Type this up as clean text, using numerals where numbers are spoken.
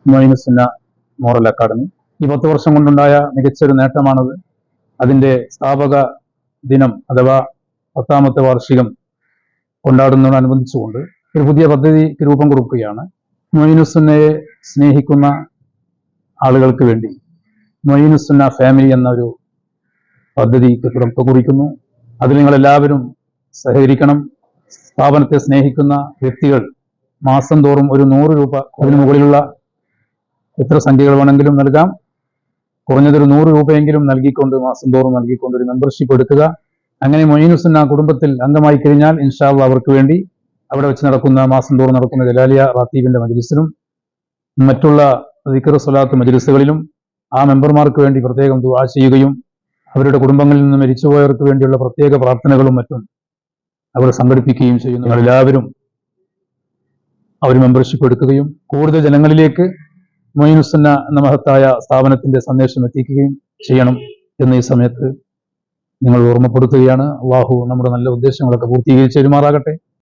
മൊയ്നുസുന്ന moral academy. ഈ 10 വർഷം കൊണ്ടുണ്ടായ മികച്ചൊരു നേട്ടമാണത്. അതിന്റെ സ്ഥാപക ദിനം അഥവാ 10ാമത്തെ വാർഷികം കൊണ്ടാടുന്നതോടനുബന്ധിച്ചുകൊണ്ട് ഒരു പുതിയ പദ്ധതിക്ക് രൂപം കൊടുക്കുകയാണ്. മൊയ്നുസുന്നയെ സ്നേഹിക്കുന്ന ആളുകൾക്ക് വേണ്ടി മൊയ്നുസുന്ന ഫാമിലി എന്നൊരു പദ്ധതിക്ക് തുടക്കം കുറിക്കുന്നു. അതിൽ നിങ്ങളെല്ലാവരും സഹകരിക്കണം. സ്ഥാപനത്തെ സ്നേഹിക്കുന്ന വ്യക്തികൾ മാസം തോറും ഒരു 100 രൂപ, അതിന് മുകളിലുള്ള എത്ര സംഖ്യകൾ വേണമെങ്കിലും നൽകാം, കുറഞ്ഞതൊരു 100 രൂപയെങ്കിലും നൽകിക്കൊണ്ട് മാസം തോറും നൽകിക്കൊണ്ട് ഒരു മെമ്പർഷിപ്പ് എടുക്കുക. അങ്ങനെ മൊയ്നുസുന്ന കുടുംബത്തിൽ അംഗമായി കഴിഞ്ഞാൽ ഇൻഷാ അല്ലാഹ് അവർക്ക് വേണ്ടി അവിടെ വെച്ച് നടക്കുന്ന മാസം തോറും നടക്കുന്ന ജലാലിയ റാത്തീബിന്റെ മജ്ലിസിലും മറ്റുള്ള ദിക്ർ സ്വലാത്ത് മജ്ലിസുകളിലും ആ മെമ്പർമാർക്ക് വേണ്ടി പ്രത്യേകം ദുആ ചെയ്യുകയും അവരുടെ കുടുംബങ്ങളിൽ നിന്ന് മരിച്ചുപോയവർക്ക് വേണ്ടിയുള്ള പ്രത്യേക പ്രാർത്ഥനകളും മറ്റും അവർ സംഘടിപ്പിക്കുകയും ചെയ്യുന്നു. എല്ലാവരും അവർ മെമ്പർഷിപ്പ് എടുക്കുകയും കൂടുതൽ ജനങ്ങളിലേക്ക് മൊയ്നുസുന്ന എന്ന മഹത്തായ സ്ഥാപനത്തിന്റെ സന്ദേശം എത്തിക്കുകയും ചെയ്യണം എന്ന് ഈ സമയത്ത് നിങ്ങൾ ഓർമ്മപ്പെടുത്തുകയാണ്. അല്ലാഹു നമ്മുടെ നല്ല ഉദ്ദേശങ്ങളൊക്കെ പൂർത്തീകരിച്ച് പെരുമാറാകട്ടെ.